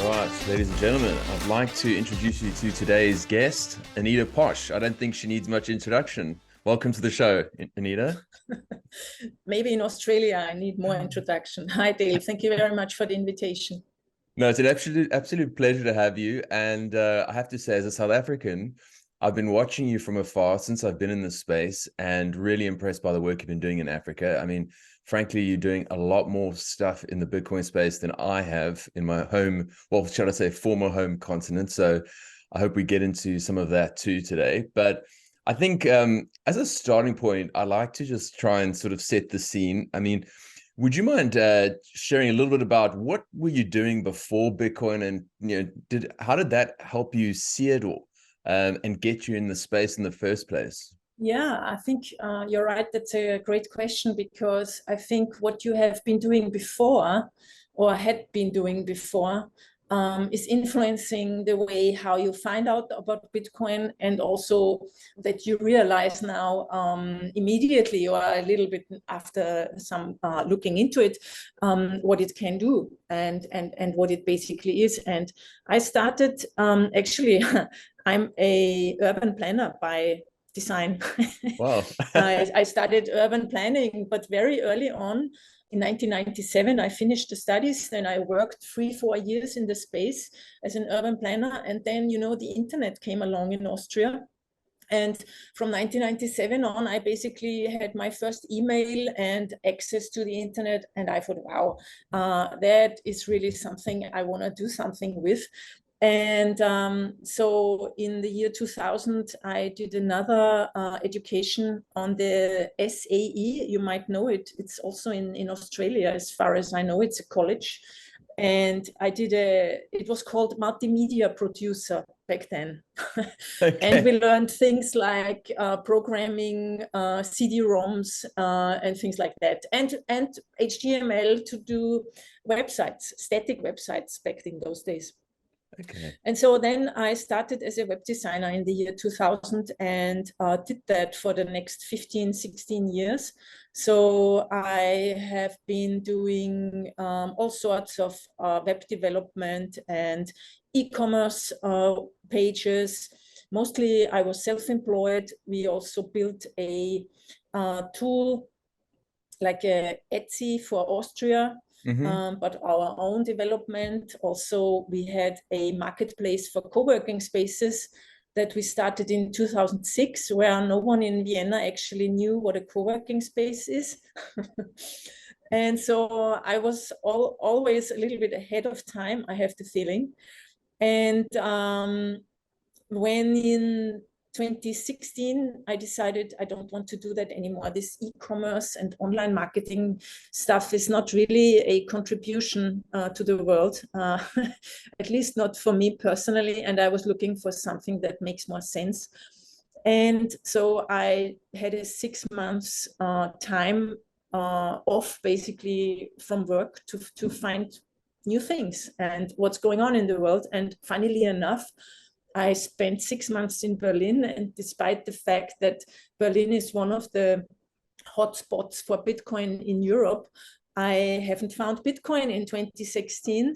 right, ladies and gentlemen, I'd like to introduce you to today's guest, Anita Posch. I don't think she needs much introduction. Welcome to the show, Anita. Maybe in Australia, I need more introduction. Hi, Dale. Thank you very much for the invitation. No, it's an absolute pleasure to have you. And I have to say, as a South African, I've been watching you from afar since I've been in this space and really impressed by the work you've been doing in Africa. I mean, frankly, you're doing a lot more stuff in the Bitcoin space than I have in my home, well, should I say former home continent. So I hope we get into some of that too today. But I think as a starting point, I like to just try and sort of set the scene. I mean, would you mind sharing a little bit about what were you doing before Bitcoin, and how did that help you see it all and get you in the space in the first place? Yeah, I think you're right. That's a great question, because I think what you have been doing before, or had been doing before, is influencing the way how you find out about Bitcoin, and also that you realize now immediately, or a little bit after some looking into it, what it can do, and what it basically is. And I started actually, I'm a urban planner by design. Wow. I studied urban planning, but very early on in 1997, I finished the studies. Then I worked 3-4 years in the space as an urban planner. And then, the internet came along in Austria. And from 1997 on, I basically had my first email and access to the internet. And I thought, wow, that is really something I want to do something with. And so in the year 2000, I did another education on the SAE. You might know it. It's also in Australia, as far as I know. It's a college. And I did it was called multimedia producer back then. Okay. And we learned things like programming, CD-ROMs, and things like that. And HTML to do websites, static websites back in those days. Okay. And so then I started as a web designer in the year 2000, and did that for the next 15, 16 years. So I have been doing all sorts of web development and e-commerce pages. Mostly I was self-employed. We also built a tool like a Etsy for Austria. But our own development. Also, we had a marketplace for co-working spaces that we started in 2006, where no one in Vienna actually knew what a co-working space is. And so I was always a little bit ahead of time, I have the feeling. And when in 2016, I decided I don't want to do that anymore. This e-commerce and online marketing stuff is not really a contribution to the world, at least not for me personally. And I was looking for something that makes more sense. And so I had a 6 months time off, basically, from work to find new things and what's going on in the world. And funnily enough, I spent 6 months in Berlin, and despite the fact that Berlin is one of the hotspots for Bitcoin in Europe, I haven't found Bitcoin in 2016.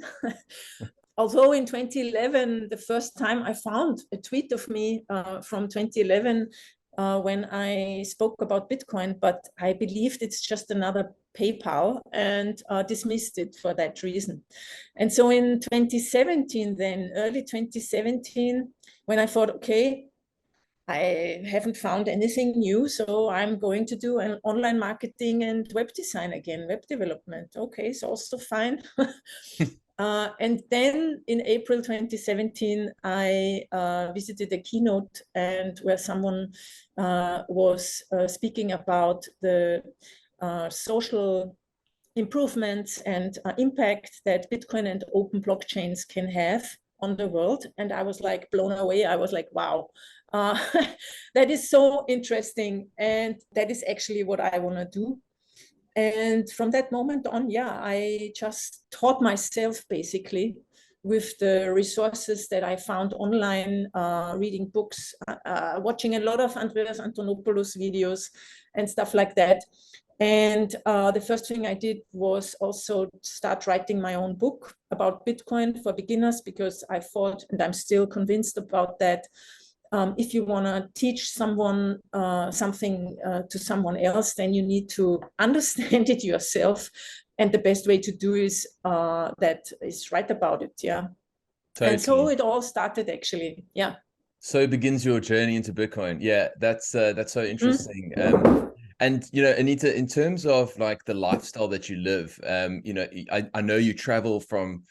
Although in 2011, the first time I found a tweet of me from 2011 when I spoke about Bitcoin, but I believed it's just another PayPal, and dismissed it for that reason. And so in 2017, then early 2017, when I thought, okay, I haven't found anything new, so I'm going to do an online marketing and web design again, web development. Okay, it's also fine. And then in April 2017, I visited a keynote, and where someone was speaking about the social improvements and impact that Bitcoin and open blockchains can have on the world. And I was like blown away. I was like, wow, that is so interesting. And that is actually what I want to do. And from that moment on, yeah, I just taught myself basically with the resources that I found online, reading books, watching a lot of Andreas Antonopoulos videos and stuff like that. And the first thing I did was also start writing my own book about Bitcoin for beginners, because I thought, and I'm still convinced about that, if you want to teach someone something to someone else, then you need to understand it yourself. And the best way to do is write about it. Yeah. Totally. And so it all started, actually. Yeah. So begins your journey into Bitcoin. Yeah, that's so interesting. And Anita, in terms of like the lifestyle that you live, I know you travel from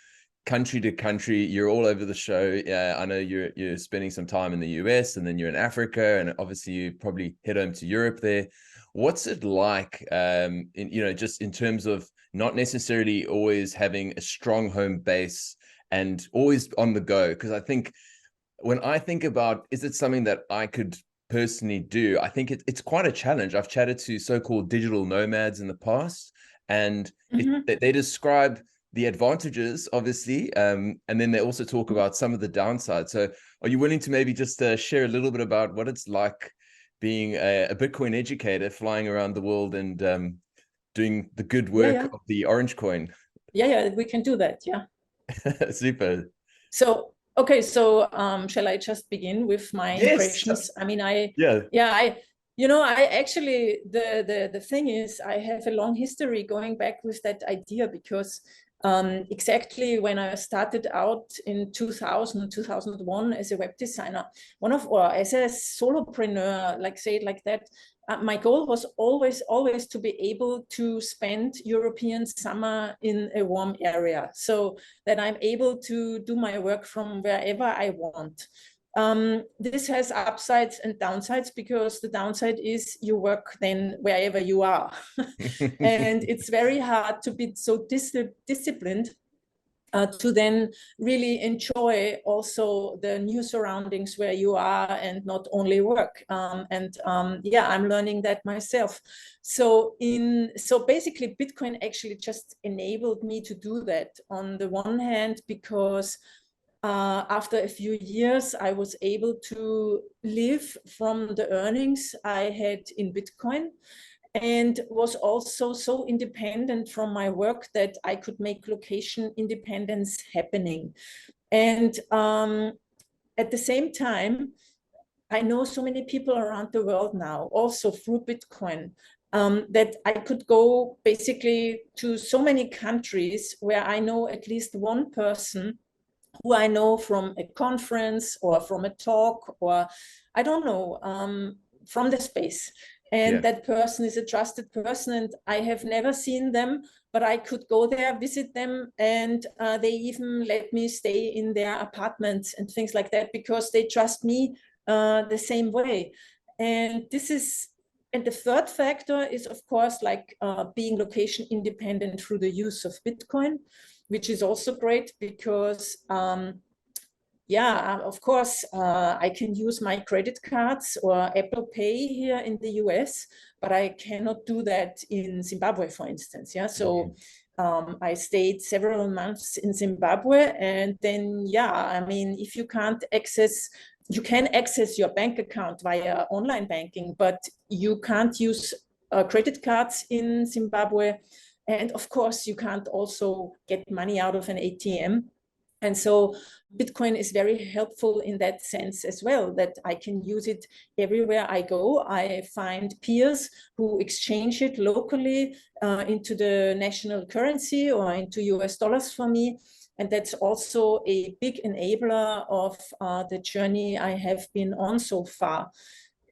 country to country. You're all over the show. I know you're spending some time in the US, and then you're in Africa, and obviously you probably head home to Europe there. What's it like, just in terms of not necessarily always having a strong home base and always on the go? Because I think when I think about, is it something that I could personally do? I think it's quite a challenge. I've chatted to so-called digital nomads in the past, and they describe the advantages, obviously, and then they also talk about some of the downsides. So are you willing to maybe just share a little bit about what it's like being a Bitcoin educator, flying around the world and doing the good work of the orange coin? Yeah, we can do that. Yeah. Super. So, okay, so shall I just begin with my impressions? I mean, I actually, the thing is, I have a long history going back with that idea, because exactly when I started out in 2001 as a web designer, or as a solopreneur, like say it like that, my goal was always to be able to spend European summer in a warm area, so that I'm able to do my work from wherever I want. This has upsides and downsides, because the downside is you work then wherever you are. And it's very hard to be so disciplined to then really enjoy also the new surroundings where you are, and not only work. I'm learning that myself. So basically, Bitcoin actually just enabled me to do that, on the one hand, because after a few years, I was able to live from the earnings I had in Bitcoin, and was also so independent from my work that I could make location independence happening. And at the same time, I know so many people around the world now, also through Bitcoin, that I could go basically to so many countries where I know at least one person who I know from a conference or from a talk, or I don't know, from the space. And that person is a trusted person, and I have never seen them, but I could go there, visit them, and they even let me stay in their apartments and things like that, because they trust me the same way. And the third factor is, of course, like being location independent through the use of Bitcoin, which is also great, because of course, I can use my credit cards or Apple Pay here in the US, but I cannot do that in Zimbabwe, for instance. Yeah, so I stayed several months in Zimbabwe, and then I mean, if you can't access, you can access your bank account via online banking, but you can't use credit cards in Zimbabwe. And of course, you can't also get money out of an ATM. And so Bitcoin is very helpful in that sense as well, that I can use it everywhere I go. I find peers who exchange it locally into the national currency or into US dollars for me. And that's also a big enabler of the journey I have been on so far.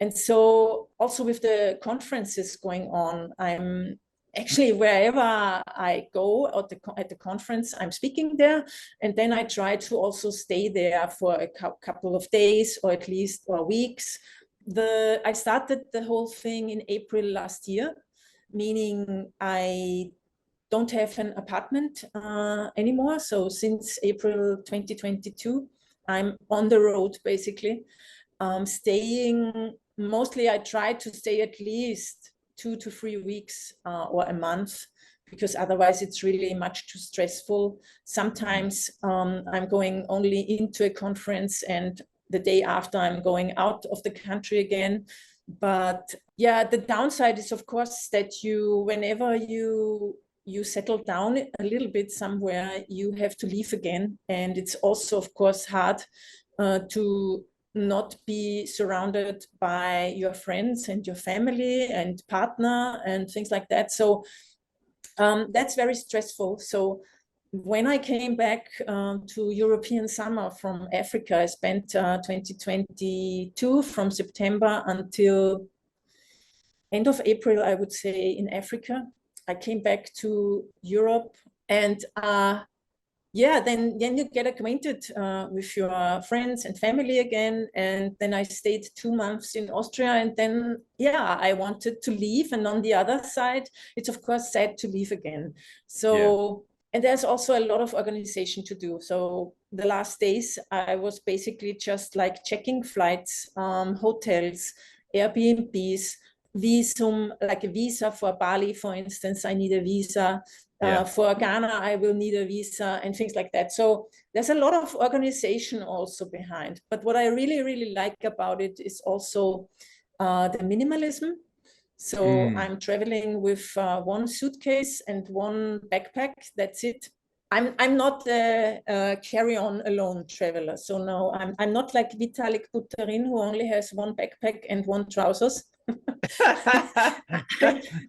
And so also with the conferences going on, I'm actually, wherever I go at the conference, I'm speaking there, and then I try to also stay there for a couple of days, or at least weeks. I started the whole thing in April last year, meaning I don't have an apartment anymore. So since April 2022, I'm on the road, basically, staying. Mostly, I try to stay at least 2 to 3 weeks or a month, because otherwise it's really much too stressful. Sometimes I'm going only into a conference, and the day after I'm going out of the country again, But yeah, the downside is, of course, that whenever you settle down a little bit somewhere, you have to leave again. And it's also, of course, hard to not be surrounded by your friends and your family and partner and things like that. So that's very stressful. So when I came back to European summer from Africa, I spent 2022 from September until end of April, I would say, in Africa. I came back to Europe, and yeah, then you get acquainted with your friends and family again. And then I stayed 2 months in Austria, and then yeah, I wanted to leave. And on the other side, it's of course sad to leave again. So and there's also a lot of organization to do. So the last days I was basically just like checking flights, hotels, Airbnbs, visum, like a visa for Bali, for instance. I need a visa. For Ghana, I will need a visa and things like that. So there's a lot of organization also behind. But what I really, really like about it is also the minimalism. So I'm traveling with one suitcase and one backpack. That's it. I'm not a carry-on alone traveler. So no, I'm not like Vitalik Buterin, who only has one backpack and one trousers.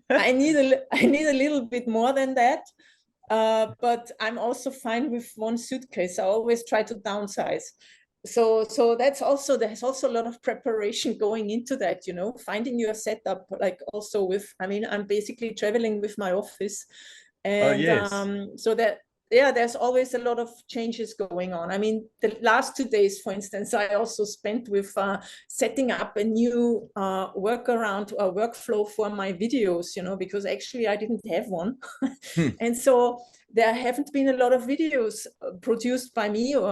I need a little bit more than that. But I'm also fine with one suitcase. I always try to downsize. So there's also a lot of preparation going into that, finding your setup, like also with, I'm basically traveling with my office. And so that, yeah, there's always a lot of changes going on. The last 2 days, for instance, I also spent with setting up a new workaround or workflow for my videos, because actually I didn't have one. And so there haven't been a lot of videos produced by me or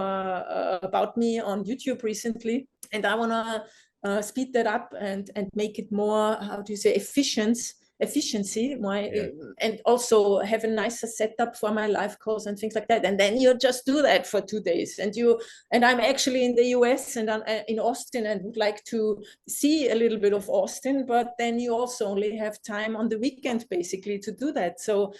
about me on YouTube recently. And I want to speed that up and make it more, how do you say, efficiency, and also have a nicer setup for my live calls and things like that. And then you just do that for 2 days. And I'm actually in the US and I'm in Austin and would like to see a little bit of Austin, but then you also only have time on the weekend basically to do that. So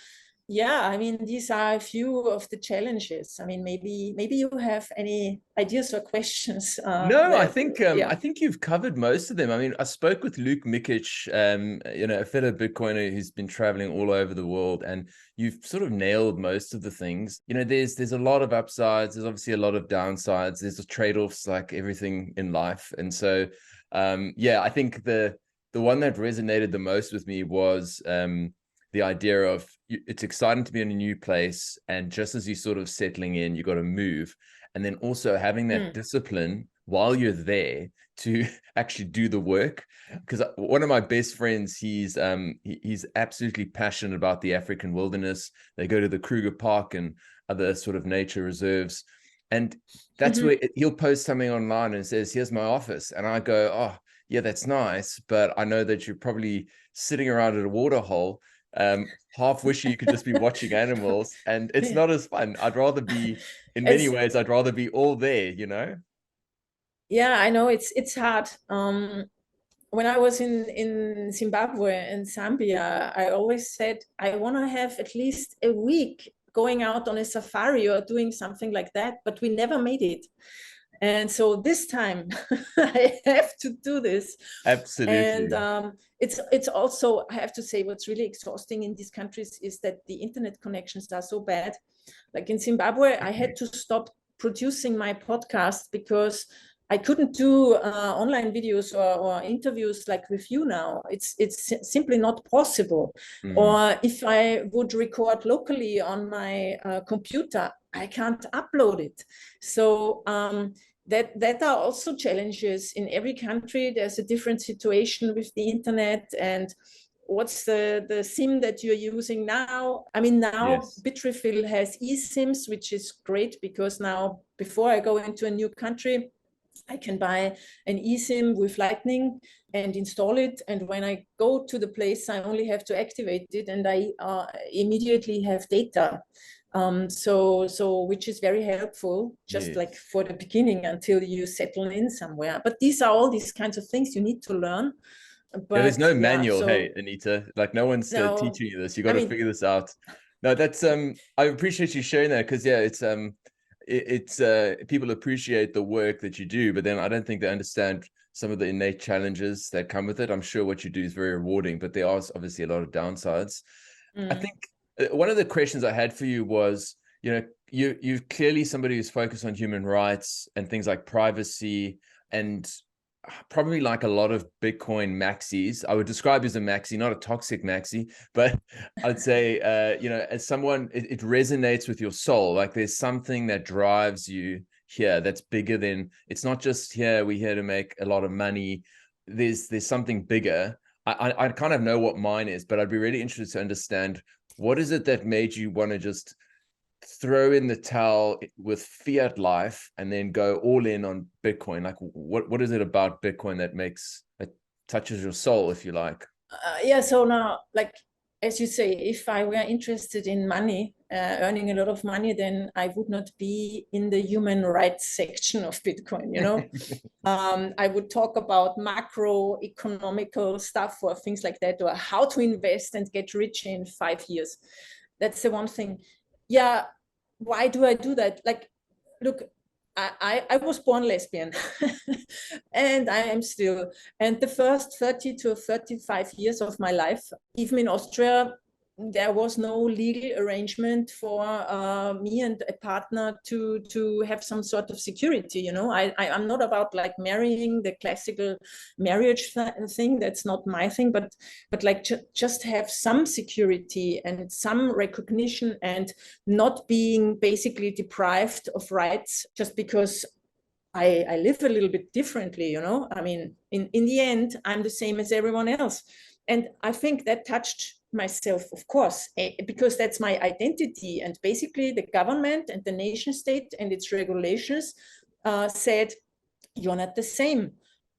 yeah, these are a few of the challenges. Maybe you have any ideas or questions. No, I think you've covered most of them. I spoke with Luke Mikic, a fellow Bitcoiner who's been traveling all over the world, and you've sort of nailed most of the things. There's a lot of upsides. There's obviously a lot of downsides. There's the trade-offs like everything in life. And so, I think the one that resonated the most with me was the idea of it's exciting to be in a new place, and just as you're sort of settling in, you got to move, and then also having that discipline while you're there to actually do the work. Because one of my best friends, he's absolutely passionate about the African wilderness. They go to the Kruger Park and other sort of nature reserves, and that's where he'll post something online and says, "Here's my office," and I go, "Oh yeah, that's nice, but I know that you're probably sitting around at a water hole, half wishing you could just be watching animals, and it's not as fun. I'd rather be, in many ways, I'd rather be all there, Yeah, I know it's hard. When I was in Zimbabwe and Zambia, I always said I want to have at least a week going out on a safari or doing something like that, but we never made it. And so this time I have to do this. Absolutely. And it's also, I have to say, what's really exhausting in these countries is that the internet connections are so bad. Like in Zimbabwe, I had to stop producing my podcast because I couldn't do online videos or interviews like with you now. It's simply not possible. Or if I would record locally on my computer, I can't upload it. So that are also challenges in every country. There's a different situation with the internet, and what's the SIM that you're using now? Yes. Bitrefill has eSIMs, which is great because now before I go into a new country, I can buy an eSIM with Lightning and install it. And when I go to the place, I only have to activate it and I immediately have data. So which is very helpful, just like for the beginning until you settle in somewhere. But these are all these kinds of things you need to learn. Yeah, there's But no yeah, manual. Hey, so Anita, like no one's no, teaching you this. You got I to mean, figure this out. No, that's I appreciate you sharing that because yeah, it's people appreciate the work that you do, but then I don't think they understand some of the innate challenges that come with it. I'm sure what you do is very rewarding, but there are obviously a lot of downsides. I think one of the questions I had for you was, you know, you're clearly somebody who's focused on human rights and things like privacy, and probably like a lot of Bitcoin maxis. I would describe you as a maxi, not a toxic maxi, but I'd say, you know, as someone, it resonates with your soul. Like there's something that drives you here that's bigger than, it's not just here, we're here to make a lot of money. There's something bigger. I kind of know what mine is, but I'd be really interested to understand what is it that made you want to just throw in the towel with fiat life and then go all in on Bitcoin? Like what is it about Bitcoin that touches your soul, if you like? yeah, so now, like, as you say, if I were interested in money, earning a lot of money, then I would not be in the human rights section of Bitcoin, you know. I would talk about macro economical stuff or things like that, or how to invest and get rich in 5 years. That's the one thing. Yeah, why do I do that? Like, look, I was born lesbian and I am still. And the first 30 to 35 years of my life, even in Austria, there was no legal arrangement for me and a partner to have some sort of security. You know, I'm not about like marrying the classical marriage thing. That's not my thing. But like just have some security and some recognition, and not being basically deprived of rights just because I live a little bit differently, you know. I mean, in the end, I'm the same as everyone else. And I think that touched myself, of course, because that's my identity. And basically, the government and the nation state and its regulations said, you're not the same.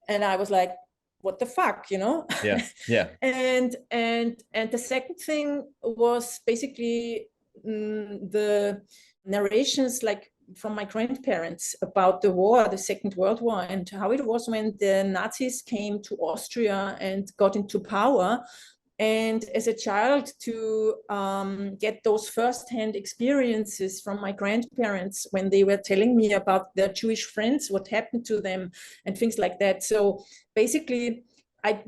And I was like, what the fuck, you know? Yeah, yeah. And the second thing was basically the narrations, like from my grandparents, about the war, the Second World War, and how it was when the Nazis came to Austria and got into power. And as a child, to get those firsthand experiences from my grandparents when they were telling me about their Jewish friends, what happened to them, and things like that. So basically, I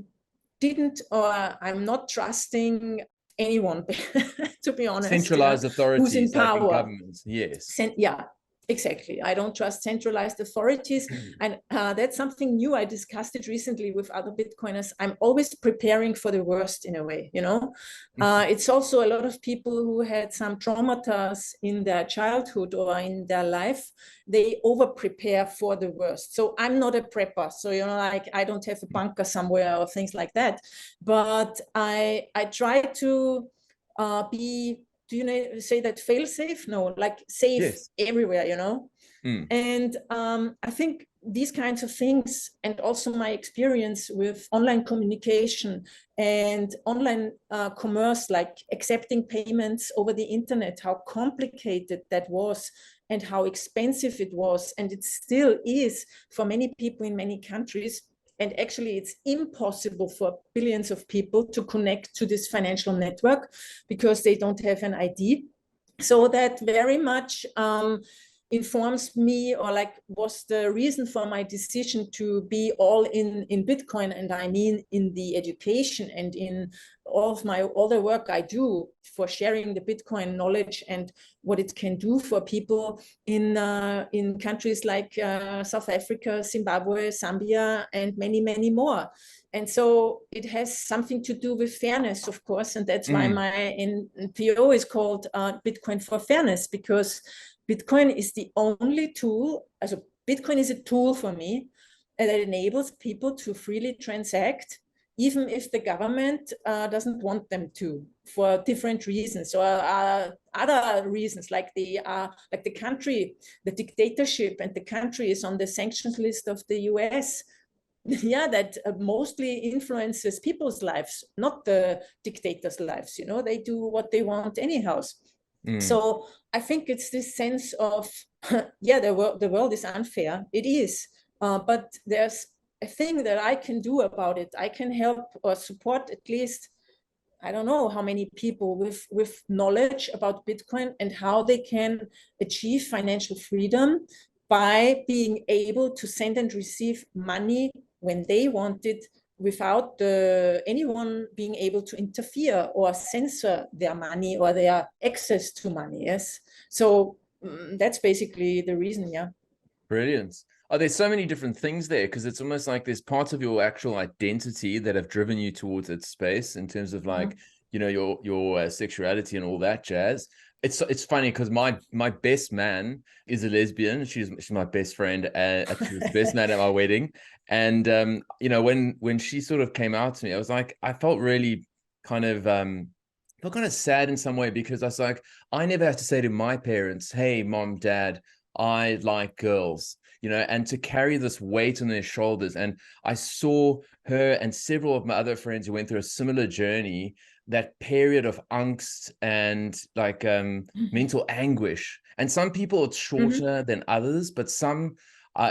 didn't, or I'm not trusting anyone, to be honest, yeah, Centralized who's in authorities like in power. governments. Yes. Yeah, exactly. I don't trust centralized authorities. And that's something new. I discussed it recently with other Bitcoiners. I'm always preparing for the worst in a way, you know. It's also a lot of people who had some traumata in their childhood or in their life. They over prepare for the worst. So I'm not a prepper. So, you know, like I don't have a bunker somewhere or things like that. But I try to be, do you know, say that fail safe? No, like safe Yes. everywhere, you know. Mm. And I think these kinds of things, and also my experience with online communication and online commerce, like accepting payments over the internet, how complicated that was and how expensive it was, and it still is for many people in many countries. And actually, it's impossible for billions of people to connect to this financial network because they don't have an ID. So that very much informs me, or like was the reason for my decision to be all in Bitcoin. And I mean, in the education and in all the work I do for sharing the Bitcoin knowledge and what it can do for people in countries like South Africa, Zimbabwe, Zambia, and many, many more. And so it has something to do with fairness, of course. And that's why my NPO is called Bitcoin for Fairness, because Bitcoin is the only tool, also Bitcoin is a tool for me that enables people to freely transact, even if the government doesn't want them to, for different reasons, or other reasons, like the country, the dictatorship, and the country is on the sanctions list of the US. Yeah, that mostly influences people's lives, not the dictators' lives. You know, they do what they want anyhow. So I think it's this sense of, yeah, the world is unfair. It is, but there's a thing that I can do about it. I can help or support at least, I don't know how many people with knowledge about Bitcoin and how they can achieve financial freedom by being able to send and receive money when they want it without anyone being able to interfere or censor their money or their access to money. Yes. So that's basically the reason. Yeah. Brilliant. Oh, there's so many different things there, because it's almost like there's parts of your actual identity that have driven you towards its space in terms of like, you know, your sexuality and all that jazz. It's funny because my best man is a lesbian. She's my best friend. She was the best man at my wedding. And you know, when she sort of came out to me, I was like, I felt really kind of felt kind of sad in some way, because I was like, I never have to say to my parents, hey, mom, dad, I like girls, you know, and to carry this weight on their shoulders. And I saw her and several of my other friends who went through a similar journey, that period of angst and like mental anguish. And some people it's shorter than others, but some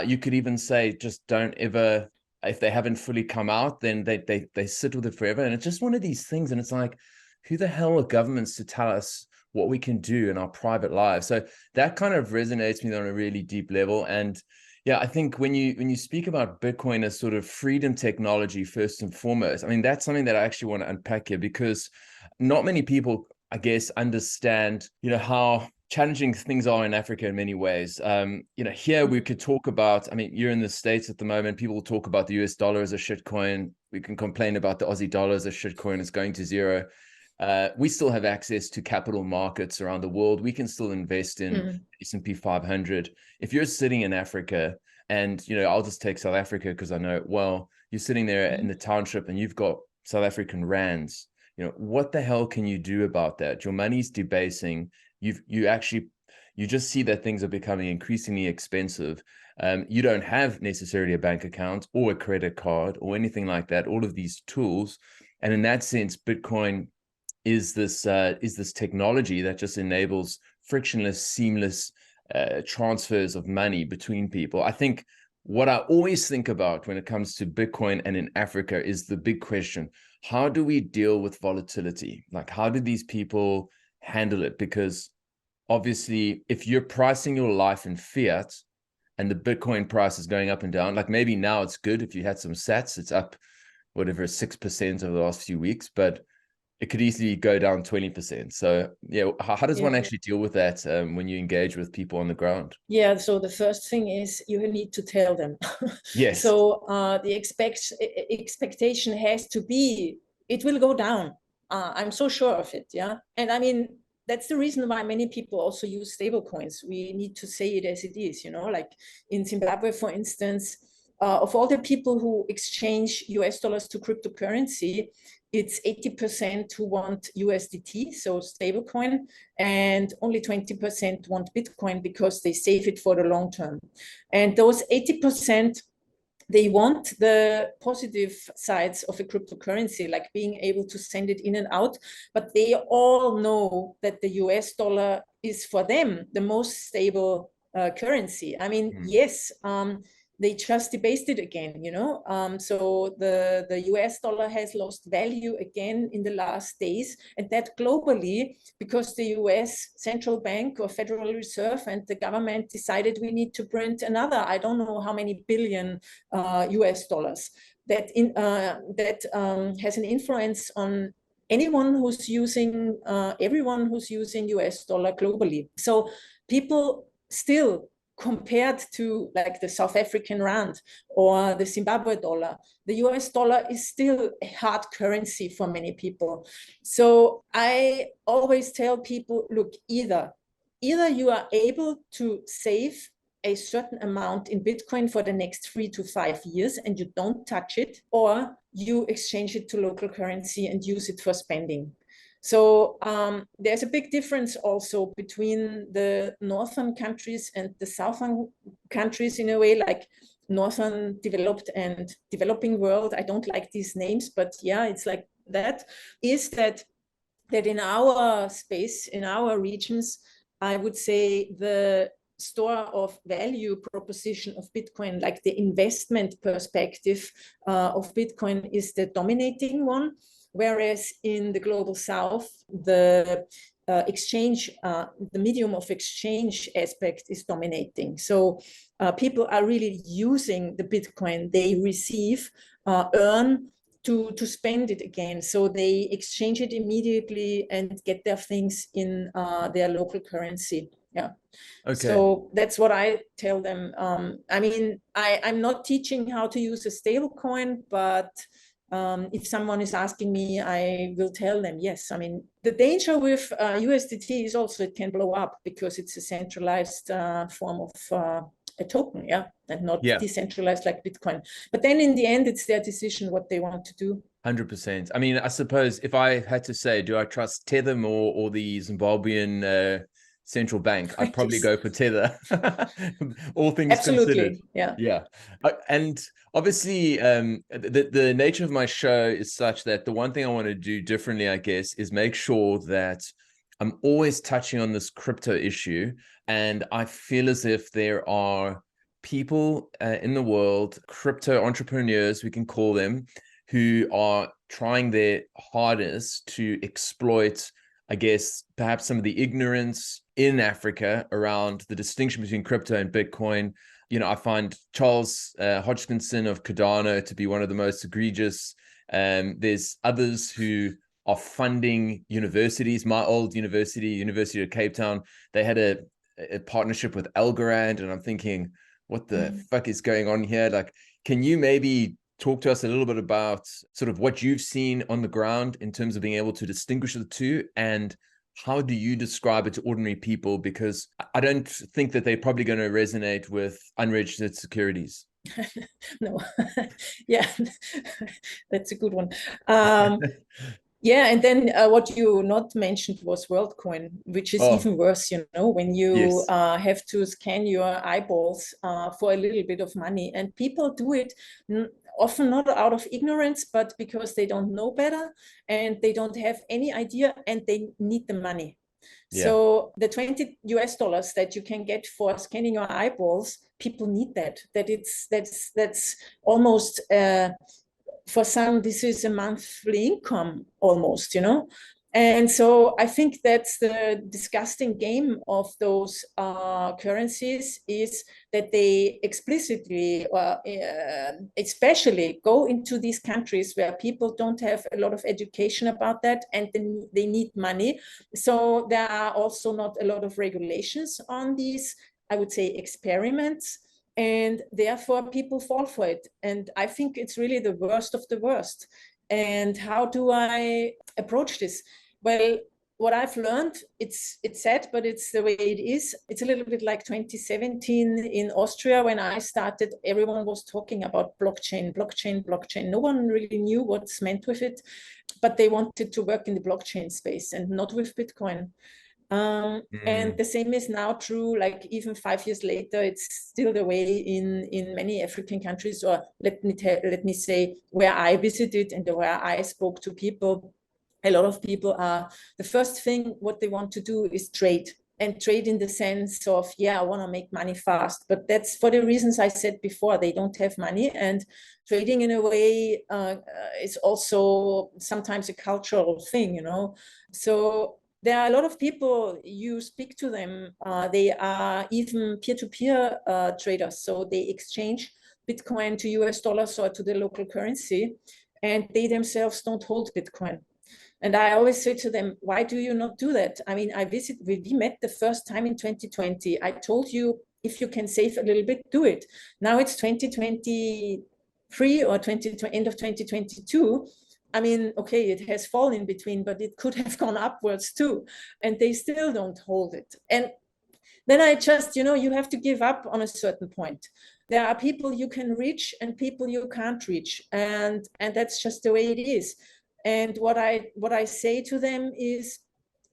you could even say just don't ever, if they haven't fully come out, then they sit with it forever. And it's just one of these things. And it's like, who the hell are governments to tell us what we can do in our private lives? So that kind of resonates with me on a really deep level. And yeah, I think when you speak about Bitcoin as sort of freedom technology first and foremost, I mean, that's something that I actually want to unpack here, because not many people, I guess, understand, you know, how challenging things are in Africa in many ways. You know, here we could talk about, I mean, you're in the States at the moment, people talk about the US dollar as a shitcoin. We can complain about the Aussie dollar as a shitcoin, it's going to zero. We still have access to capital markets around the world. We can still invest in S&P 500. If you're sitting in Africa, and, you know, I'll just take South Africa because I know it well, you're sitting there in the township and you've got South African rands, you know, what the hell can you do about that? Your money's debasing. You just see that things are becoming increasingly expensive. You don't have necessarily a bank account or a credit card or anything like that, all of these tools. And in that sense, Bitcoin is this technology that just enables frictionless, seamless transfers of money between people. I think what I always think about when it comes to Bitcoin and in Africa is the big question: how do we deal with volatility? Like, how do these people handle it? Because obviously, if you're pricing your life in fiat and the Bitcoin price is going up and down, like maybe now it's good if you had some sats, it's up whatever 6% over the last few weeks, but it could easily go down 20%. So yeah, how does one actually deal with that when you engage with people on the ground? Yeah, so the first thing is you need to tell them. Yes. So the expectation has to be, it will go down. I'm so sure of it. Yeah. And I mean, that's the reason why many people also use stable coins. We need to say it as it is, you know, like in Zimbabwe, for instance, of all the people who exchange US dollars to cryptocurrency, it's 80% who want USDT, so stablecoin, and only 20% want Bitcoin because they save it for the long term. And those 80%, they want the positive sides of a cryptocurrency, like being able to send it in and out, but they all know that the US dollar is for them the most stable currency. I mean, yes, they just debased it again, you know. So the US dollar has lost value again in the last days, and that globally, because the US central bank or Federal Reserve and the government decided we need to print another, I don't know how many billion US dollars. That has an influence on anyone who's using, everyone who's using US dollar globally. So people still, compared to like the South African rand or the Zimbabwe dollar, the US dollar is still a hard currency for many people. So I always tell people, look, either you are able to save a certain amount in Bitcoin for the next 3 to 5 years and you don't touch it, or you exchange it to local currency and use it for spending. So there's a big difference also between the northern countries and the southern countries in a way, like northern developed and developing world. I don't like these names, but yeah, it's like that, is that in our space, in our regions, I would say the store of value proposition of Bitcoin, like the investment perspective of Bitcoin, is the dominating one, whereas in the global south, the exchange, the medium of exchange aspect is dominating. So people are really using the Bitcoin they receive, earn, to spend it again. So they exchange it immediately and get their things in their local currency. Yeah. Okay. So that's what I tell them. I mean, I'm not teaching how to use a stable coin, but if someone is asking me, I will tell them, yes. I mean, the danger with USDT is also it can blow up because it's a centralized form of a token, yeah, and not decentralized like Bitcoin. But then in the end, it's their decision what they want to do. 100%. I mean, I suppose if I had to say, do I trust Tether more or the Zimbabwean central bank, I'd probably go for Tether. All things considered. Yeah. And obviously, the nature of my show is such that the one thing I want to do differently, I guess, is make sure that I'm always touching on this crypto issue. And I feel as if there are people in the world, crypto entrepreneurs, we can call them, who are trying their hardest to exploit, I guess, perhaps some of the ignorance in Africa around the distinction between crypto and Bitcoin. You know, I find Charles Hodgkinson of Cardano to be one of the most egregious. There's others who are funding universities. My old university, University of Cape Town, they had a partnership with Algorand, and I'm thinking, what the fuck is going on here? Like, can you maybe talk to us a little bit about sort of what you've seen on the ground in terms of being able to distinguish the two, and how do you describe it to ordinary people? Because I don't think that they're probably going to resonate with unregistered securities. No. Yeah, that's a good one. Yeah, and then what you not mentioned was WorldCoin, which is even worse, you know, when you have to scan your eyeballs for a little bit of money. And people do it often not out of ignorance, but because they don't know better and they don't have any idea and they need the money. So the $20 that you can get for scanning your eyeballs, people need that. That's almost for some, this is a monthly income almost, you know. And so I think that's the disgusting game of those currencies, is that they explicitly, especially go into these countries where people don't have a lot of education about that, and then they need money. So there are also not a lot of regulations on these, I would say, experiments. And therefore people fall for it. And I think it's really the worst of the worst. And how do I approach this? Well, what I've learned, it's sad, but it's the way it is. It's a little bit like 2017 in Austria when I started. Everyone was talking about blockchain. No one really knew what's meant with it, but they wanted to work in the blockchain space and not with Bitcoin. And the same is now true, like even 5 years later, it's still the way in many African countries, or let me say, where I visited and where I spoke to people. A lot of people are, the first thing what they want to do is trade, and trade in the sense of, I want to make money fast. But that's for the reasons I said before. They don't have money, and trading in a way is also sometimes a cultural thing, you know. So there are a lot of people, you speak to them, they are even peer-to-peer traders. So they exchange Bitcoin to US dollars or to the local currency, and they themselves don't hold Bitcoin. And I always say to them, why do you not do that? I mean, we met the first time in 2020. I told you, if you can save a little bit, do it. Now it's 2023 or end of 2022. I mean, okay, it has fallen in between, but it could have gone upwards too. And they still don't hold it. And then I just, you have to give up on a certain point. There are people you can reach and people you can't reach. And that's just the way it is. And what I say to them is,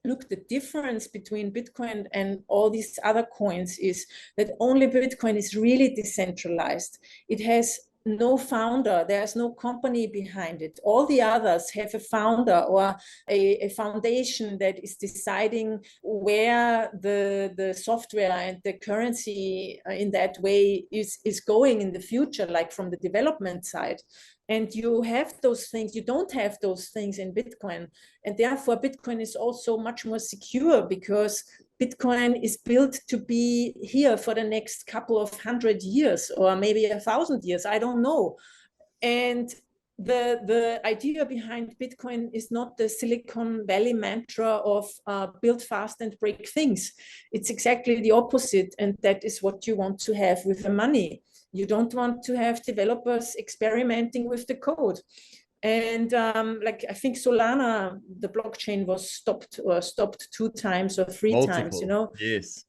look, the difference between Bitcoin and all these other coins is that only Bitcoin is really decentralized. It has no founder, there's no company behind it. All the others have a founder or a foundation that is deciding where the software and the currency in that way is going in the future, like from the development side. And you have those things, you don't have those things in Bitcoin. And therefore, Bitcoin is also much more secure because Bitcoin is built to be here for the next couple of 100 years or maybe 1,000 years. I don't know. And the idea behind Bitcoin is not the Silicon Valley mantra of build fast and break things. It's exactly the opposite. And that is what you want to have with the money. You don't want to have developers experimenting with the code. And like I think Solana, the blockchain was stopped 2 times or 3 times, you know. Yes.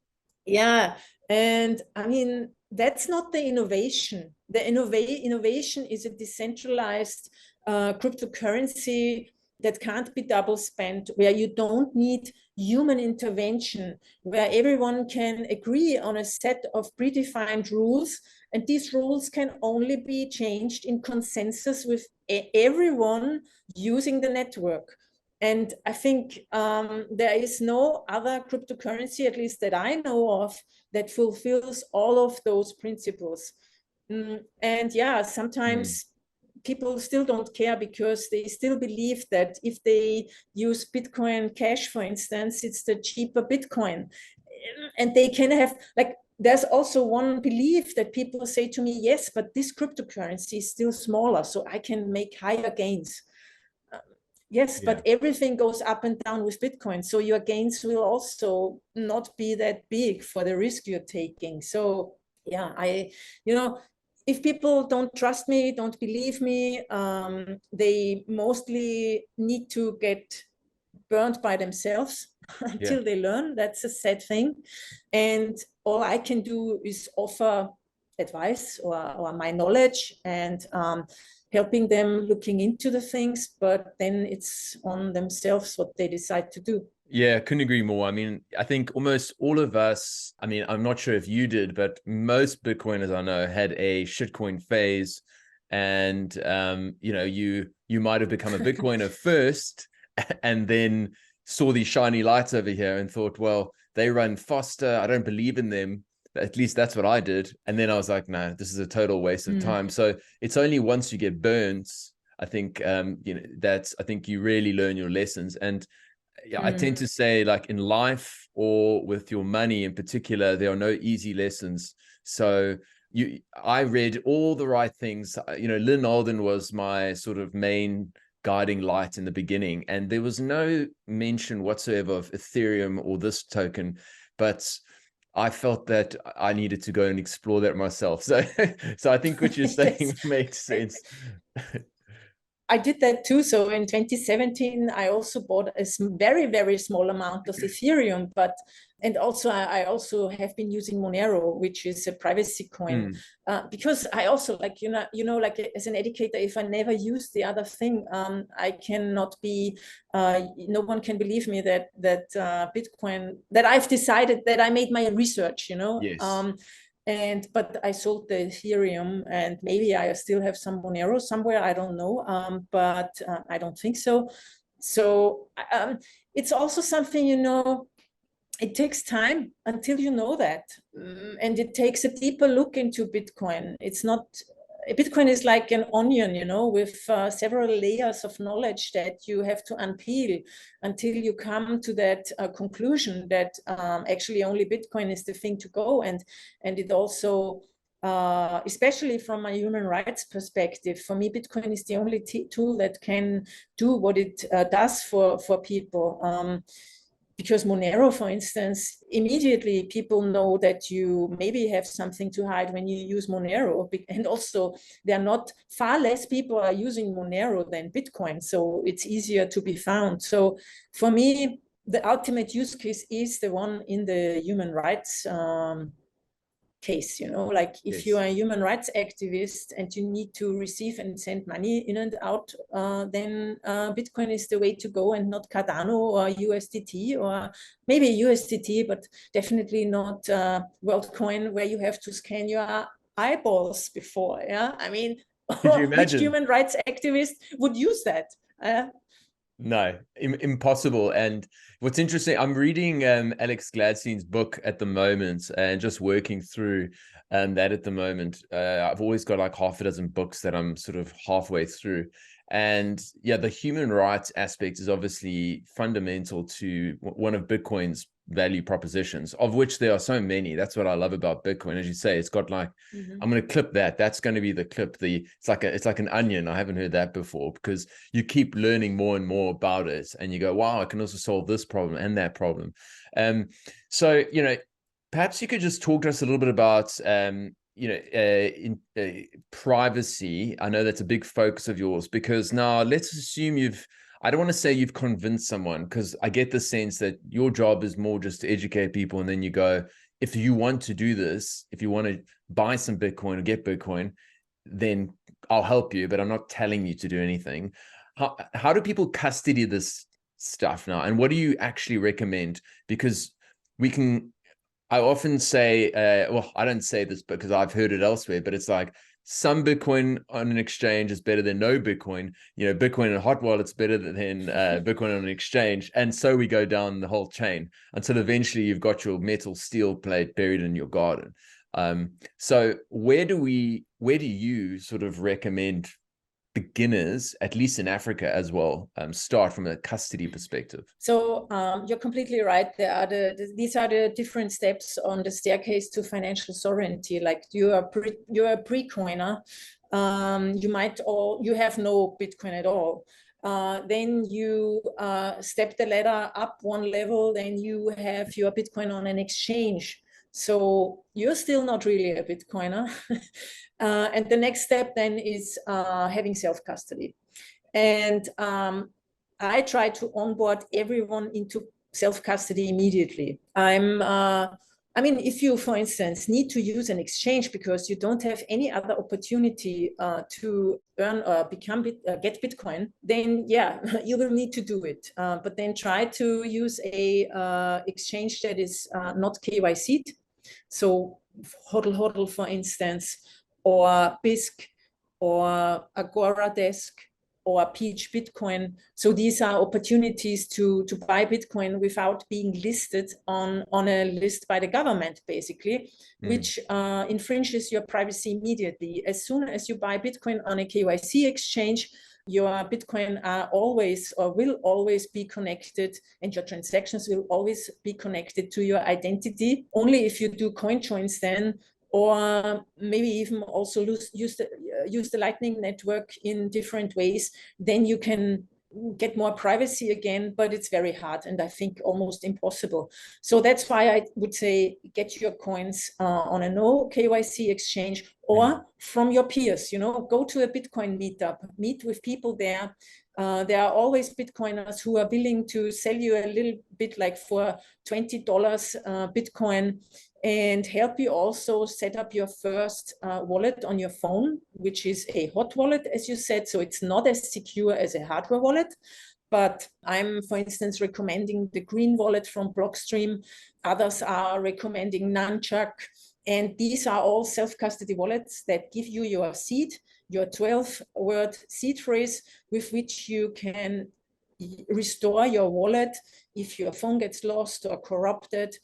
Yeah. And I mean, that's not the innovation. The innovation is a decentralized cryptocurrency that can't be double spent, where you don't need human intervention, where everyone can agree on a set of predefined rules. And these rules can only be changed in consensus with everyone using the network. And I think there is no other cryptocurrency, at least that I know of, that fulfills all of those principles. And yeah, sometimes people still don't care because they still believe that if they use Bitcoin Cash, for instance, it's the cheaper Bitcoin. And they can have, like, there's also one belief that people say to me, yes, but this cryptocurrency is still smaller, so I can make higher gains. Yes, Yeah. but everything goes up and down with Bitcoin. So your gains will also not be that big for the risk you're taking. So yeah, if people don't trust me, don't believe me, they mostly need to get burned by themselves until they learn. That's a sad thing. And all I can do is offer advice or my knowledge and helping them looking into the things, but then it's on themselves what they decide to do. Yeah, couldn't agree more. I mean, I think almost all of us, I mean, I'm not sure if you did, but most Bitcoiners I know had a shitcoin phase. And you might have become a Bitcoiner first and then saw these shiny lights over here and thought, well, they run faster. I don't believe in them. At least that's what I did. And then I was like, no, this is a total waste of time. So it's only once you get burnt, I think, I think you really learn your lessons. And yeah, I tend to say, like, in life or with your money in particular, there are no easy lessons. So I read all the right things. Lynn Alden was my sort of main guiding light in the beginning, and there was no mention whatsoever of Ethereum or this token, but I felt that I needed to go and explore that myself. So I think what you're saying makes sense. I did that too. So in 2017, I also bought a very, very small amount of Ethereum, and also I also have been using Monero, which is a privacy coin, because I also like, like as an educator, if I never use the other thing, I cannot be, no one can believe me that Bitcoin, that I've decided that I made my research, Yes. But I sold the Ethereum, and maybe I still have some Monero somewhere. I don't know, but I don't think so. So it's also something, it takes time until you know that, and it takes a deeper look into Bitcoin. It's not. Bitcoin is like an onion, with several layers of knowledge that you have to unpeel until you come to that conclusion that actually only Bitcoin is the thing to go. And it also, especially from a human rights perspective, for me, Bitcoin is the only tool that can do what it does for people. Because Monero, for instance, immediately people know that you maybe have something to hide when you use Monero. And also, far less people are using Monero than Bitcoin. So it's easier to be found. So for me, the ultimate use case is the one in the human rights case, like if you are a human rights activist and you need to receive and send money in and out, then Bitcoin is the way to go, and not Cardano or USDT, or maybe USDT, but definitely not WorldCoin, where you have to scan your eyeballs before. Yeah, I mean, Could you which imagine? human rights activist would use that? No, impossible. And what's interesting, I'm reading Alex Gladstein's book at the moment and just working through that at the moment. I've always got like half a dozen books that I'm sort of halfway through. And yeah, the human rights aspect is obviously fundamental to one of Bitcoin's value propositions, of which there are so many. That's what I love about Bitcoin. As you say, it's got like, I'm going to clip that. That's going to be the clip. It's like an onion. I haven't heard that before, because you keep learning more and more about it, and you go, wow, I can also solve this problem and that problem. So, perhaps you could just talk to us a little bit about privacy. I know that's a big focus of yours, because now let's assume I don't want to say you've convinced someone, because I get the sense that your job is more just to educate people, and then you go, if you want to do this, if you want to buy some Bitcoin or get Bitcoin, then I'll help you, but I'm not telling you to do anything. How do people custody this stuff now? And what do you actually recommend? Because I often say, well, I don't say this because I've heard it elsewhere, but it's like some Bitcoin on an exchange is better than no Bitcoin. Bitcoin in a hot wallet's better than Bitcoin on an exchange. And so we go down the whole chain until eventually you've got your metal steel plate buried in your garden. So where do you sort of recommend beginners, at least in Africa as well, start from a custody perspective? So you're completely right. These are the different steps on the staircase to financial sovereignty. Like you're a pre-coiner. You have no Bitcoin at all. Then you step the ladder up one level. Then you have your Bitcoin on an exchange. So you're still not really a Bitcoiner. And the next step then is having self-custody. And I try to onboard everyone into self-custody immediately. I mean, if you, for instance, need to use an exchange because you don't have any other opportunity to earn or get Bitcoin, then yeah, you will need to do it. But then try to use a exchange that is not KYC'd. So HODL, for instance, or BISC, or Agora Desk, or Peach Bitcoin. So these are opportunities to buy Bitcoin without being listed on a list by the government, basically, which infringes your privacy immediately. As soon as you buy Bitcoin on a KYC exchange, your Bitcoin are always or will always be connected, and your transactions will always be connected to your identity. Only if you do coin joins then, or maybe even also use the Lightning Network in different ways, then you can get more privacy again, but it's very hard, and I think almost impossible. So that's why I would say get your coins on a no KYC exchange, or from your peers. Go to a Bitcoin meetup, meet with people there. There are always Bitcoiners who are willing to sell you a little bit, like for $20 Bitcoin, and help you also set up your first wallet on your phone, which is a hot wallet, as you said. So it's not as secure as a hardware wallet. But I'm, for instance, recommending the green wallet from Blockstream. Others are recommending Nunchuck. And these are all self-custody wallets that give you your seed, your 12-word seed phrase, with which you can restore your wallet if your phone gets lost or corrupted.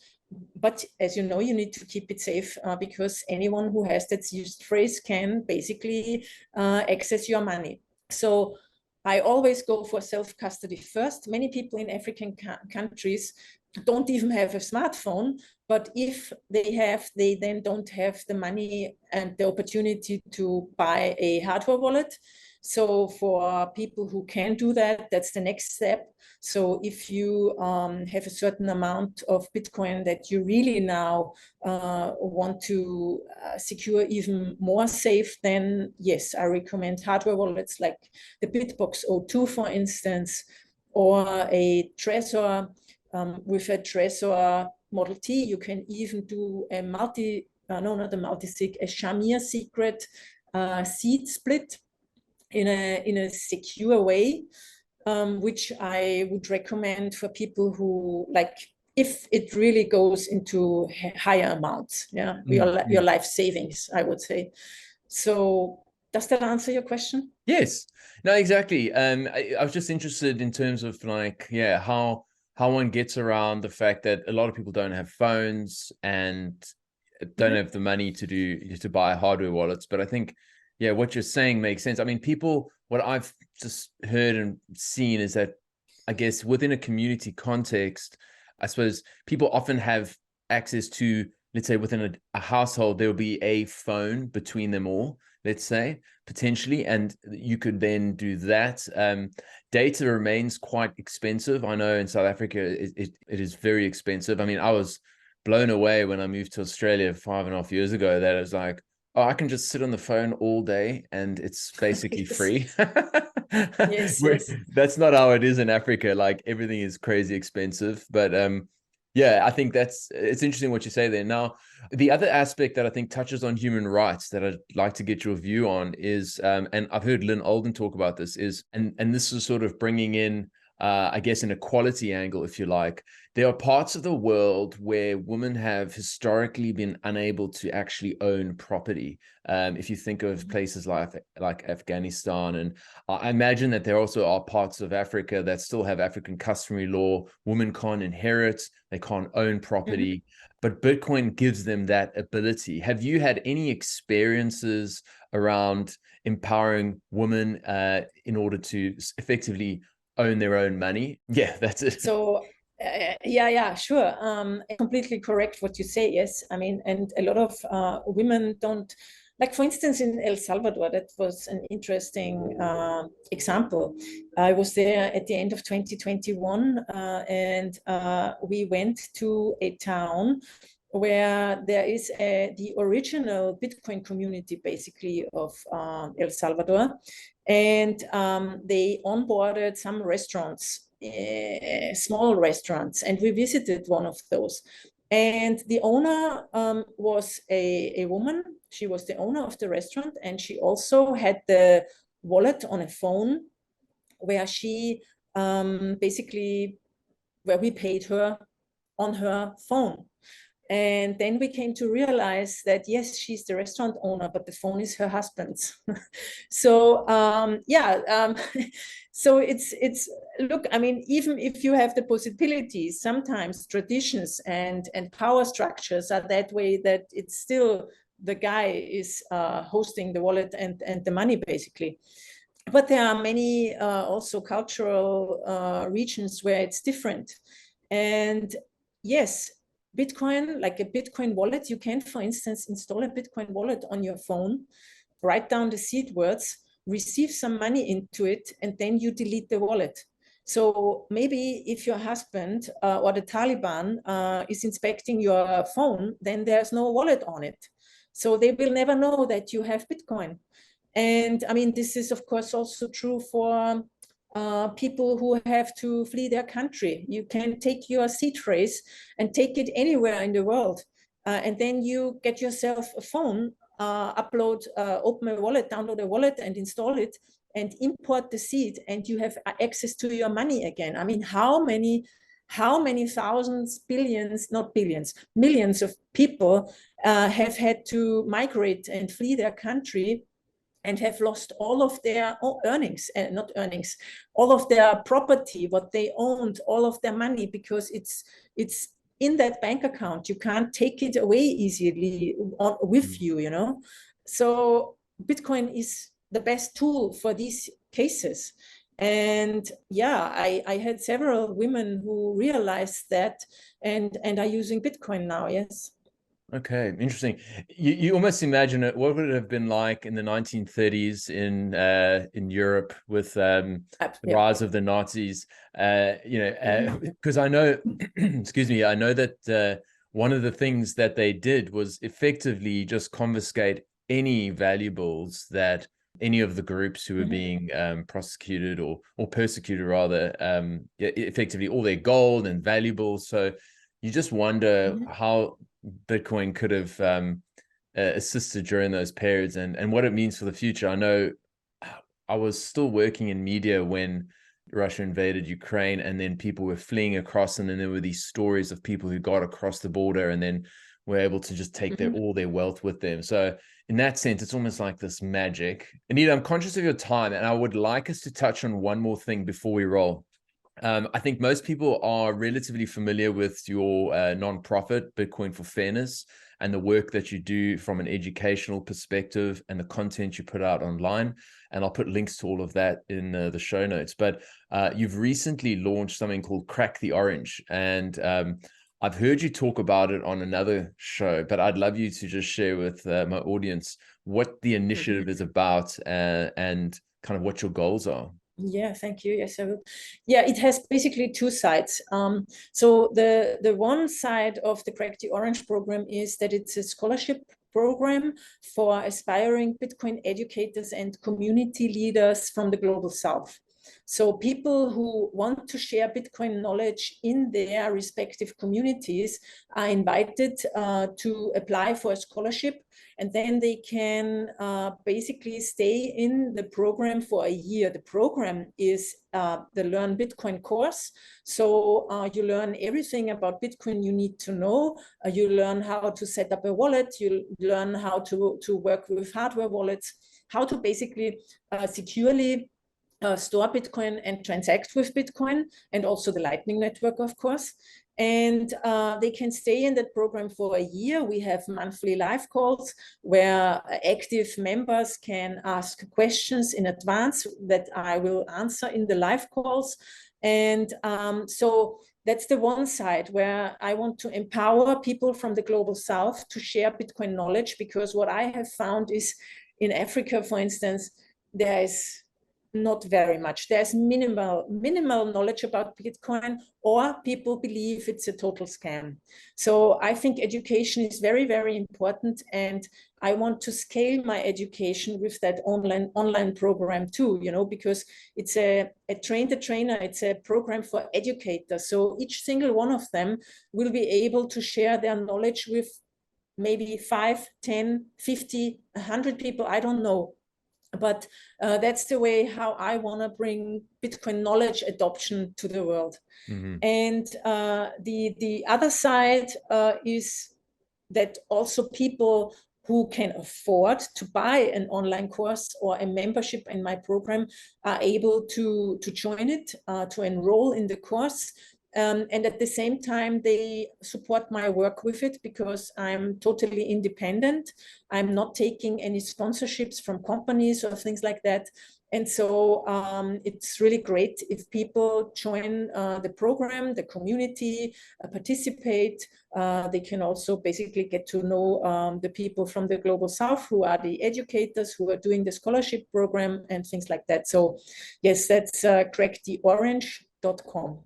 But as you know, you need to keep it safe because anyone who has that used phrase can basically access your money. So I always go for self-custody first. Many people in African countries don't even have a smartphone, but if they have, they then don't have the money and the opportunity to buy a hardware wallet. So for people who can do that, that's the next step. So if you have a certain amount of Bitcoin that you really now want to secure even more safe, then yes, I recommend hardware wallets like the Bitbox O2, for instance, or a Trezor. With a Trezor Model T, you can even do a a Shamir secret seed split in a secure way, which I would recommend for people who, like if it really goes into higher amounts, your life savings, I would say. So does that answer your question? Yes. No, exactly. I was just interested in terms of like, yeah, how one gets around the fact that a lot of people don't have phones and don't have the money to buy hardware wallets. But I think, yeah, what you're saying makes sense. I mean, what I've just heard and seen is that, I guess, within a community context, I suppose people often have access to, let's say, within a household, there'll be a phone between them all, let's say, potentially, and you could then do that. Data remains quite expensive. I know in South Africa, it is very expensive. I mean, I was blown away when I moved to Australia 5.5 years ago, that it was like, oh, I can just sit on the phone all day and it's basically free. Yes, yes. That's not how it is in Africa. Like everything is crazy expensive. But yeah, I think it's interesting what you say there. Now, the other aspect that I think touches on human rights that I'd like to get your view on is, and I've heard Lynn Alden talk about this, and this is sort of bringing in, I guess, an equality angle, if you like. There are parts of the world where women have historically been unable to actually own property. If you think of places like Afghanistan, and I imagine that there also are parts of Africa that still have African customary law. Women can't inherit, they can't own property, but Bitcoin gives them that ability. Have you had any experiences around empowering women in order to effectively own their own money? Yeah, that's it. So yeah, sure. Completely correct what you say. Yes, I mean, and a lot of women don't, like, for instance, in El Salvador, that was an interesting example. I was there at the end of 2021, and we went to a town where there is the original Bitcoin community, basically, of El Salvador. And they onboarded some restaurants, small restaurants, and we visited one of those. And the owner was a woman. She was the owner of the restaurant, and she also had the wallet on a phone where she basically, where we paid her on her phone. And then we came to realize that, yes, she's the restaurant owner, but the phone is her husband's. So so it's look, I mean, even if you have the possibilities, sometimes traditions and power structures are that way, that it's still the guy is hosting the wallet and the money, basically. But there are many also cultural regions where it's different. And yes, Bitcoin, like a Bitcoin wallet, you can, for instance, install a Bitcoin wallet on your phone, write down the seed words, receive some money into it, and then you delete the wallet. So maybe if your husband or the Taliban is inspecting your phone, then there's no wallet on it. So they will never know that you have Bitcoin. And I mean, this is, of course, also true for people who have to flee their country. You can take your seed phrase and take it anywhere in the world. And then you get yourself a phone, open a wallet, download a wallet and install it and import the seed, and you have access to your money again. I mean, how many thousands, billions, not billions, millions of people have had to migrate and flee their country and have lost all of their earnings, not earnings, all of their property, what they owned, all of their money, because it's in that bank account. You can't take it away easily with you, you know. So Bitcoin is the best tool for these cases. And yeah, I had several women who realized that and are using Bitcoin now. Yes. Okay, interesting. You almost imagine it. What would it have been like in the 1930s in Europe with the rise of the Nazis? Because I know, excuse me, I know that one of the things that they did was effectively just confiscate any valuables that any of the groups who were being prosecuted or persecuted, rather, effectively all their gold and valuables. So you just wonder how Bitcoin could have assisted during those periods and what it means for the future. I know I was still working in media when Russia invaded Ukraine, and then people were fleeing across, and then there were these stories of people who got across the border and then were able to just take all their wealth with them. So in that sense, it's almost like this magic. Anita, I'm conscious of your time, and I would like us to touch on one more thing before we roll. I think most people are relatively familiar with your nonprofit, Bitcoin for Fairness, and the work that you do from an educational perspective and the content you put out online. And I'll put links to all of that in the show notes. But you've recently launched something called Crack the Orange. And I've heard you talk about it on another show, but I'd love you to just share with my audience what the initiative is about and kind of what your goals are. Yeah, thank you. Yes, I will. Yeah, it has basically two sides. So the one side of the Crack the Orange program is that it's a scholarship program for aspiring Bitcoin educators and community leaders from the global south. So people who want to share Bitcoin knowledge in their respective communities are invited to apply for a scholarship, and then they can basically stay in the program for a year. The program is the Learn Bitcoin course. So you learn everything about Bitcoin you need to know. You learn how to set up a wallet. You learn how to work with hardware wallets, how to basically securely store Bitcoin and transact with Bitcoin, and also the Lightning Network, of course. And they can stay in that program for a year. We have monthly live calls where active members can ask questions in advance that I will answer in the live calls. And so that's the one side where I want to empower people from the global south to share Bitcoin knowledge, because what I have found is in Africa, for instance, there is not very much. There's minimal knowledge about Bitcoin, or people believe it's a total scam. So I think education is very, very important, and I want to scale my education with that online program too, you know, because it's a train the trainer, it's a program for educators. So each single one of them will be able to share their knowledge with maybe 5, 10, 50, 100 people, I don't know. But that's the way how I want to bring Bitcoin knowledge adoption to the world. And the other side is that also people who can afford to buy an online course or a membership in my program are able to join it, to enroll in the course. And at the same time, they support my work with it, because I'm totally independent. I'm not taking any sponsorships from companies or things like that. And so it's really great if people join the program, the community, participate. They can also basically get to know the people from the global south who are the educators who are doing the scholarship program and things like that. So yes, that's cracktheorange.com.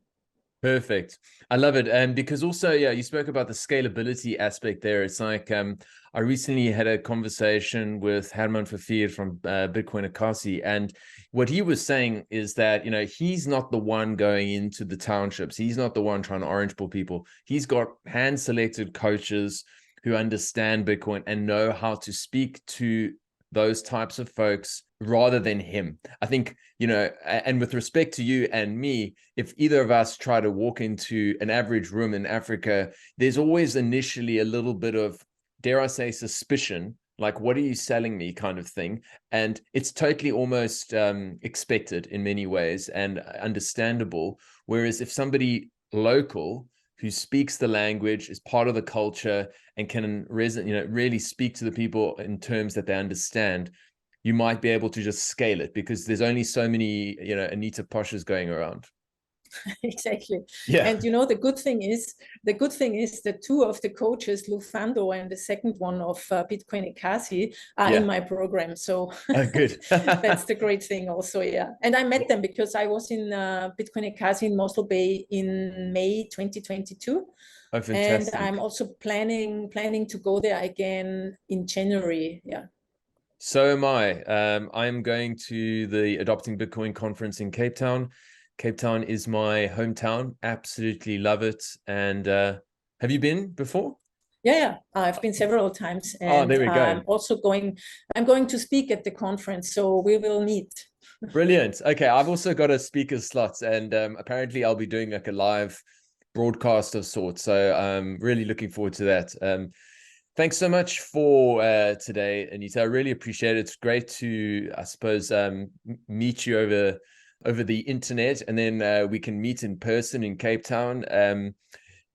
Perfect. I love it. And because also, yeah, you spoke about the scalability aspect there. It's like, I recently had a conversation with Herman Verveer from Bitcoin Akasi, and what he was saying is that, you know, he's not the one going into the townships. He's not the one trying to orange ball people. He's got hand-selected coaches who understand Bitcoin and know how to speak to those types of folks rather than him. I think, you know, and with respect to you and me, if either of us try to walk into an average room in Africa, there's always initially a little bit of, dare I say, suspicion, like, what are you selling me kind of thing. And it's totally almost expected in many ways and understandable. Whereas if somebody local who speaks the language, is part of the culture, and can really speak to the people in terms that they understand, you might be able to just scale it, because there's only so many, you know, Anita Posches going around. Exactly. Yeah. And you know, the good thing is that two of the coaches, Lufando and the second one of Bitcoin Akasi, are in my program. So good. That's the great thing also. Yeah. And I met them because I was in Bitcoin Akasi in Mossel Bay in May 2022. Oh, fantastic. And I'm also planning to go there again in January. Yeah. So am I. I'm going to the Adopting Bitcoin conference in Cape Town. Cape Town is my hometown. Absolutely love it. And have you been before? Yeah, I've been several times, and there we go. I'm going to speak at the conference, so we will meet. Brilliant. Okay, I've also got a speaker slots, and apparently I'll be doing like a live broadcast of sorts. So I'm really looking forward to that. Thanks so much for today, Anita. I really appreciate it. It's great to, I suppose, meet you over the internet, and then we can meet in person in Cape Town.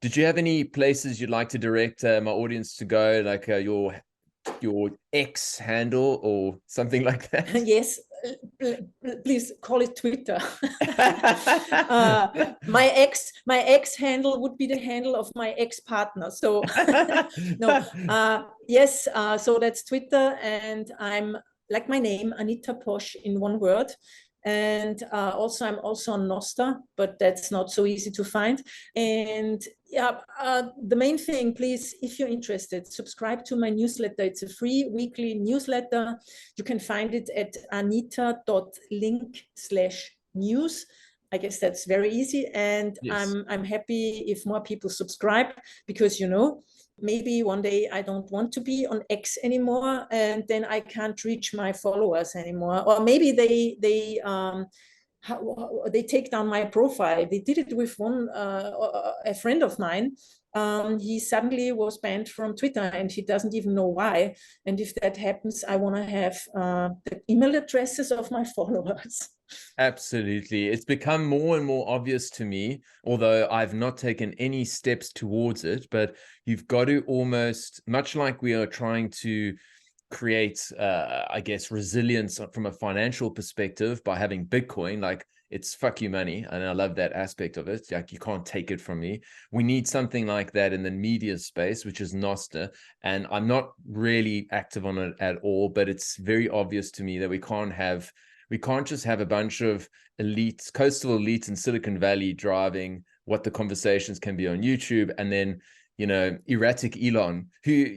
Did you have any places you'd like to direct my audience to go, like your X handle or something like that? Yes, please call it Twitter. My ex handle would be the handle of my ex-partner. So no, yes. So that's Twitter, and I'm like my name, Anita Posch, in one word. And also, I'm also on Nostr, but that's not so easy to find. And yeah, the main thing, please, if you're interested, subscribe to my newsletter. It's a free weekly newsletter. You can find it at anita.link/news. I guess that's very easy. And Yes. I'm happy if more people subscribe, because, maybe one day I don't want to be on X anymore, and then I can't reach my followers anymore. Or maybe they take down my profile. They did it with a friend of mine. He suddenly was banned from Twitter, and he doesn't even know why. And if that happens, I want to have the email addresses of my followers. Absolutely. It's become more and more obvious to me, although I've not taken any steps towards it, but you've got to almost, much like we are trying to create, I guess, resilience from a financial perspective by having Bitcoin, like it's fuck you money. And I love that aspect of it. Like you can't take it from me. We need something like that in the media space, which is Nostr. And I'm not really active on it at all, but it's very obvious to me that we can't just have a bunch of elites, coastal elites in Silicon Valley driving what the conversations can be on YouTube. And then, erratic Elon, who,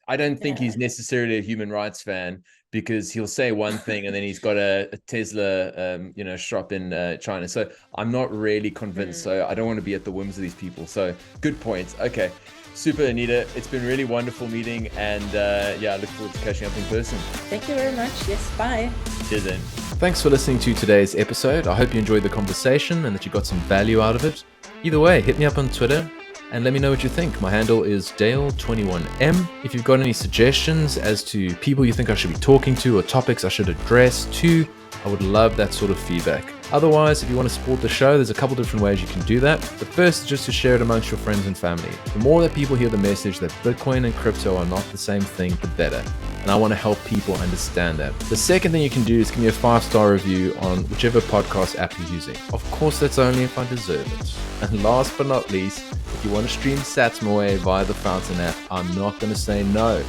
I don't think he's necessarily a human rights fan, because he'll say one thing and then he's got a Tesla, shop in China. So I'm not really convinced. So I don't want to be at the whims of these people. So good point. Okay. Super, Anita. It's been really wonderful meeting. And I look forward to catching up in person. Thank you very much. Yes, bye. Cheers then. Thanks for listening to today's episode. I hope you enjoyed the conversation and that you got some value out of it. Either way, hit me up on Twitter and let me know what you think. My handle is Dale21M. If you've got any suggestions as to people you think I should be talking to or topics I should address too, I would love that sort of feedback. Otherwise, if you want to support the show, there's a couple different ways you can do that. The first is just to share it amongst your friends and family. The more that people hear the message that Bitcoin and crypto are not the same thing, the better. And I want to help people understand that. The second thing you can do is give me a 5-star review on whichever podcast app you're using. Of course, that's only if I deserve it. And last but not least, if you want to stream sats my way via the Fountain app, I'm not going to say no,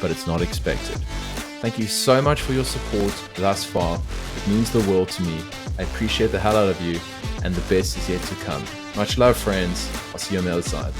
but it's not expected. Thank you so much for your support thus far. It means the world to me. I appreciate the hell out of you, and the best is yet to come. Much love, friends. I'll see you on the other side.